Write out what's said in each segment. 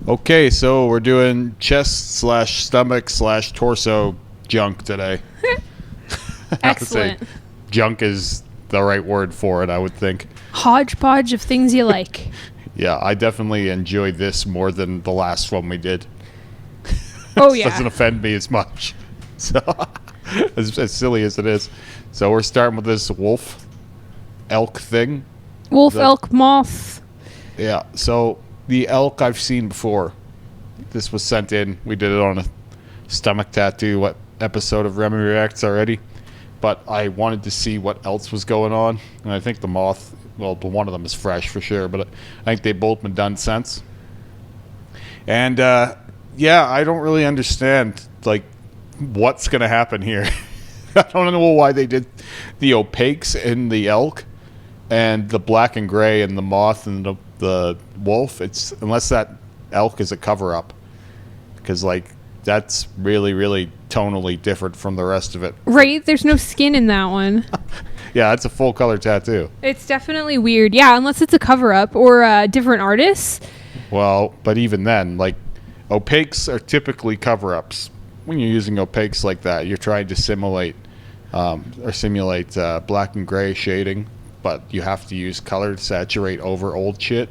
Okay, so we're doing chest slash stomach slash torso junk today. I would say Excellent. junk is the right word for it, I would think. Hodgepodge of things you like. Yeah, I definitely enjoyed this more than the last one we did. Oh, It doesn't yeah. offend me as much. So, as silly as it is. So we're starting with this wolf elk thing. Wolf, elk, moth. Yeah, so the elk I've seen before. This was sent in. We did it on a stomach tattoo episode of Remy Reacts already. But I wanted to see what else was going on. And I think the moth, well, one of them is fresh for sure, but I think they've both been done since. And, yeah, I don't really understand, like, what's going to happen here. I don't know why they did the opaques in the elk and the black and gray and the moth and the wolf. It's unless that elk is a cover-up. Because, like, that's really, really tonally different from the rest of it. Right? There's no skin in that one. Yeah, it's a full-color tattoo. It's definitely weird. Yeah, unless it's a cover-up or different artists. Well, but even then, like, opaques are typically cover-ups. When you're using opaques like that, you're trying to simulate black and gray shading, but you have to use color to saturate over old shit.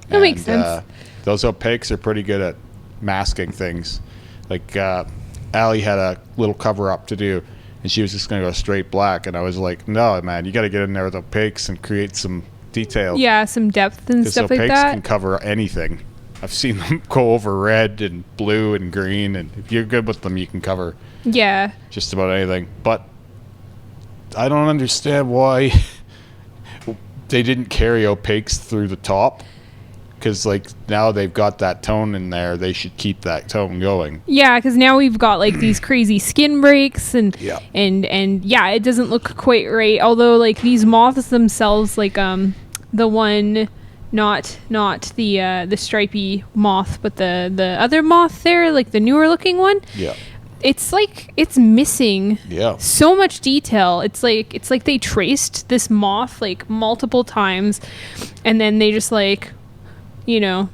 That makes sense. Those opaques are pretty good at masking things. Like, Allie had a little cover-up to do, and she was just going to go straight black, and I was like, no, man, you got to get in there with opaques and create some detail. Yeah, some depth and stuff like Opaques that. can cover anything. I've seen them go over red and blue and green, and if you're good with them, you can cover Yeah. just about anything. But I don't understand why they didn't carry opaques through the top. Because, like, now they've got that tone in there. They should keep that tone going. Yeah, because now we've got like these crazy skin breaks and Yeah. and yeah, it doesn't look quite right. Although like these moths themselves, like the one, not the stripy moth, but the other moth there, like the newer looking one. Yeah. It's like it's missing Yeah. so much detail. It's like they traced this moth like multiple times, and then they just like, you know,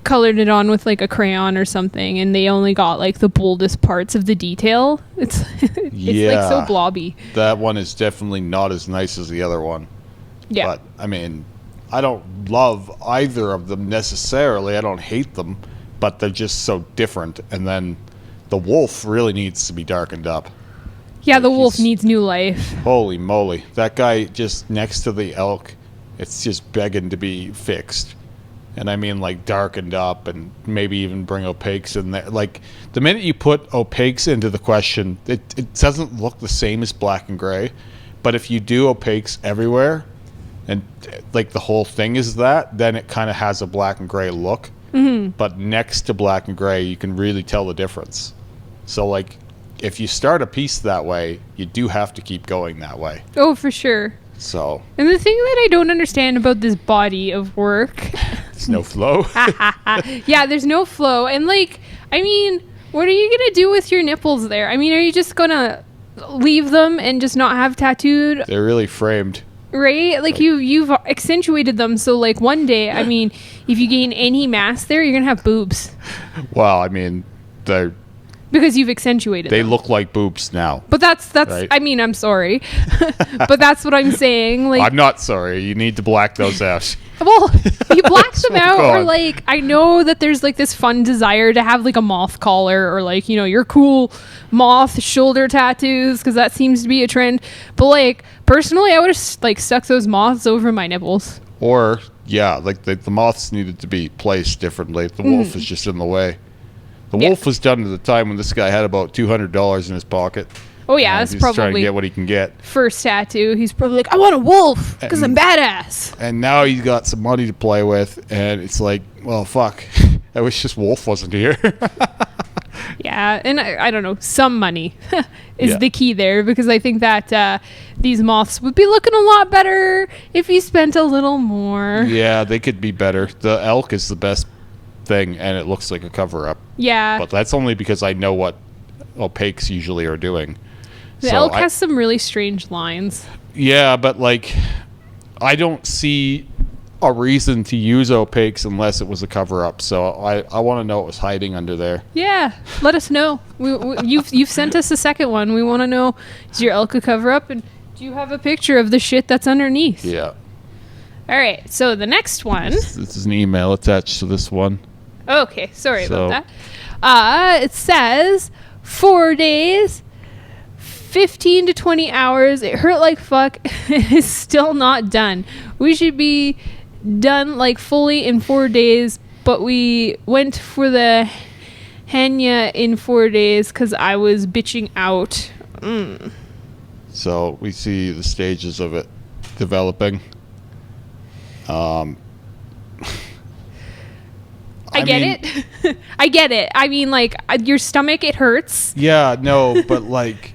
colored it on with like a crayon or something, and they only got like the boldest parts of the detail. It's like so blobby. That one is definitely not as nice as the other one. Yeah. But, I mean, I don't love either of them necessarily. I don't hate them, but they're just so different. And then the wolf really needs to be darkened up. Yeah, the Like, wolf he's- needs new life. Holy moly. That guy just next to the elk, it's just begging to be fixed. And I mean, like, darkened up and maybe even bring opaques in there. Like, the minute you put opaques into the question, it doesn't look the same as black and gray. But if you do opaques everywhere, and, like, the whole thing is that, then it kind of has a black and gray look. Mm-hmm. But next to black and gray, you can really tell the difference. So, like, if you start a piece that way, you do have to keep going that way. Oh, for sure. So, And the thing that I don't understand about this body of work, it's no flow. yeah, there's no flow. And like, I mean, what are you going to do with your nipples there? I mean, are you just going to leave them and just not have tattooed? They're really framed. Right? Like you've accentuated them. So like one day, I mean, if you gain any mass there, you're going to have boobs Well, I mean, they because you've accentuated them. look like boobs now. But that's Right. I mean, I'm sorry. But that's what I'm saying. Like, I'm not sorry. You need to black those out. well, you black them out, or God. like, I know that there's like this fun desire to have like a moth collar or like, you know, your cool moth shoulder tattoos, because that seems to be a trend. But like, personally, I would have like stuck those moths over my nipples. Or, yeah, like the moths needed to be placed differently. The wolf is just in the way. The Yeah. wolf was done at the time when this guy had about $200 in his pocket. Oh yeah, And that's he's trying to probably get what he can get. first tattoo. He's probably like, I want a wolf because I'm badass. And now he's got some money to play with. And it's like, well, fuck. I wish this wolf wasn't here. Yeah, and I don't know, some money is Yeah. the key there, because I think that these moths would be looking a lot better if you spent a little more. Yeah, they could be better. The elk is the best thing, and it looks like a cover-up. Yeah, But that's only because I know what opaques usually are doing. the So elk I- has some really strange lines. Yeah, but, like, I don't see a reason to use opaques unless it was a cover-up. So I want to know what was hiding under there. Yeah, let us know. You've sent us a second one. We want to know, is your elk a cover-up, and do you have a picture of the shit that's underneath? Yeah. All right, so the next one. This is an email attached to this one. Okay, sorry about that. It says 4 days, 15 to 20 hours. It hurt like fuck. It is still not done. We should be done like fully in 4 days, but we went for the hernia in 4 days because I was bitching out. So we see the stages of it developing. I get it. I get it. I mean, like, your stomach, it hurts. Yeah, no, but like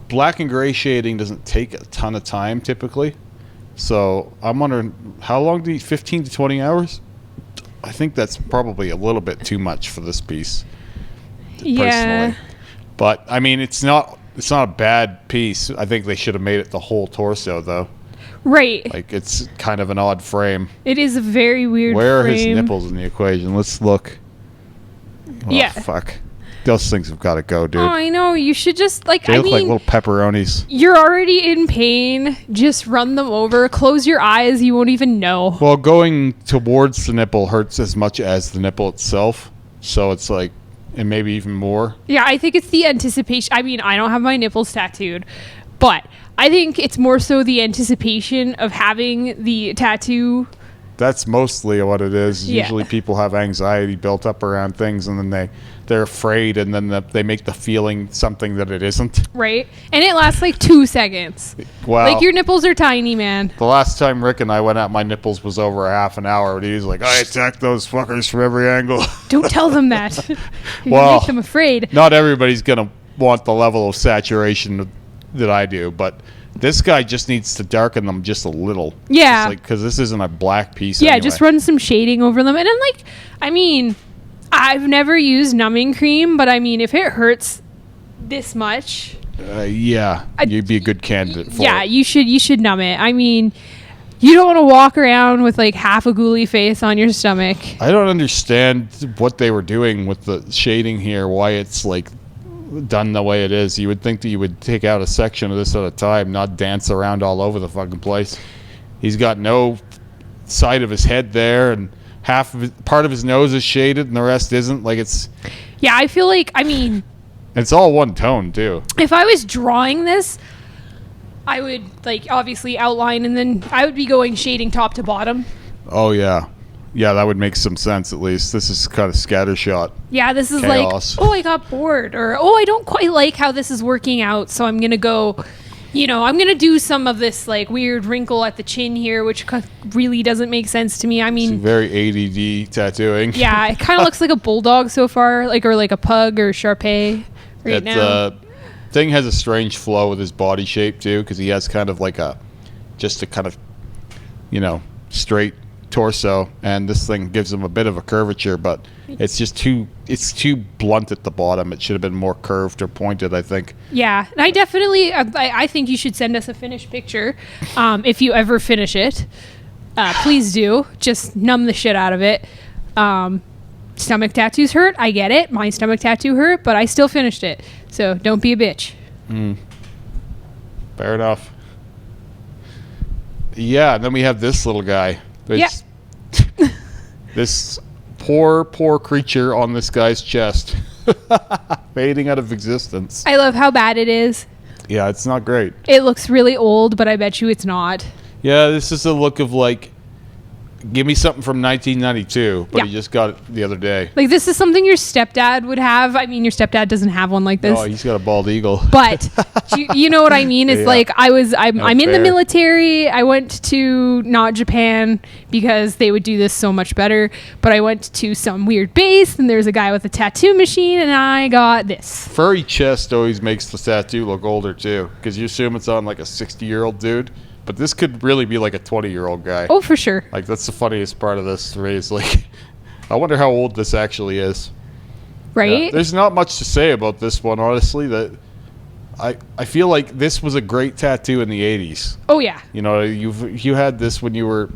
black and gray shading doesn't take a ton of time typically. So I'm wondering, how long do you, 15 to 20 hours? I think that's probably a little bit too much for this piece. Yeah. Personally. But I mean, it's not a bad piece. I think they should have made it the whole torso though. Right. Like, it's kind of an odd frame. It is a very weird Where frame. are his nipples in the equation? Let's look. Oh, Yeah. Fuck. Those things have got to go, dude. Oh, I know. You should just, like, They I look mean, like little pepperonis. you're already in pain. Just run them over. Close your eyes. You won't even know. Well, going towards the nipple hurts as much as the nipple itself. So it's like, and maybe even more. Yeah, I think it's the anticipation. I mean, I don't have my nipples tattooed, but I think it's more so the anticipation of having the tattoo. That's mostly what it is. Yeah. Usually people have anxiety built up around things, and then they're afraid, and then they make the feeling something that it isn't. Right? And it lasts like 2 seconds. Wow. Like, your nipples are tiny, man. The last time Rick and I went out, my nipples was over a half an hour, and he was like, I attacked those fuckers from every angle. Don't tell them that. You Well, make them afraid. Not everybody's going to want the level of saturation that I do, but this guy just needs to darken them just a little. Yeah. Because this isn't a black piece Yeah, anyway. just run some shading over them. And then, like, I mean, I've never used numbing cream, but I mean, if it hurts this much, yeah, you'd be a good candidate for yeah, it. you should numb it. I mean, you don't want to walk around with like half a ghoulie face on your stomach. I don't understand what they were doing with the shading here, why it's like done the way it is. You would think that you would take out a section of this at a time, not dance around all over the fucking place. He's got no side of his head there, and part of his nose is shaded and the rest isn't. Like, it's Yeah, I feel like, I mean, it's all one tone too. if I was drawing this, I would like obviously outline, and then I would be going shading top to bottom. Oh yeah, that would make some sense at least. This is kind of scattershot. Yeah, this is Chaos. like, oh, I got bored, or oh, I don't quite like how this is working out, so I'm gonna go, I'm gonna do some of this like weird wrinkle at the chin here, which really doesn't make sense to me. I It's mean, very ADD tattooing. yeah, it kind of looks like a bulldog so far, or like a pug or Shar-Pei right now. Thing has a strange flow with his body shape too, because he has kind of like just a kind of, straight torso, and this thing gives him a bit of a curvature, but it's too blunt at the bottom. It should have been more curved or pointed, I think. Yeah, and I definitely, I think you should send us a finished picture, if you ever finish it. Please do. Just numb the shit out of it. Stomach tattoos hurt. I get it. My stomach tattoo hurt, but I still finished it. So don't be a bitch. Fair enough. Yeah, and then we have this little guy. This poor creature on this guy's chest. Fading out of existence. I love how bad it is. Yeah, it's not great. It looks really old, but I bet you it's not. Yeah, this is a look of like, give me something from 1992, but Yeah. he just got it the other day. Like, this is something your stepdad would have. I mean, your stepdad doesn't have one like this. Oh, he's got a bald eagle. But you know what I mean? It's Yeah. like I'm in the fair. military. I went to not Japan because they would do this so much better. But I went to some weird base, and there's a guy with a tattoo machine, and I got this. Furry chest always makes the tattoo look older too, because you assume it's on like a 60-year-old dude, but this could really be like a 20-year-old guy. Oh, for sure. Like, that's the funniest part of this to me is like, I wonder how old this actually is. Right? There's not much to say about this one, honestly. That I feel like this was a great tattoo in the 80s. Oh yeah. You know, you had this when you were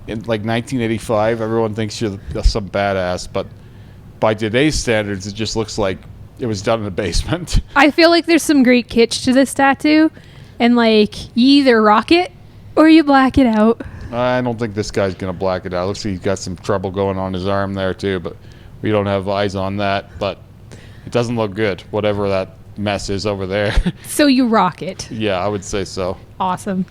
in like 1985. Everyone thinks you're some badass, but by today's standards, it just looks like it was done in the basement. I feel like there's some great kitsch to this tattoo, and like you either rock it or you black it out. I don't think this guy's gonna black it out. Looks like he's got some trouble going on his arm there too, but we don't have eyes on that. But it doesn't look good, whatever that mess is over there. So you rock it. Yeah, I would say so. Awesome.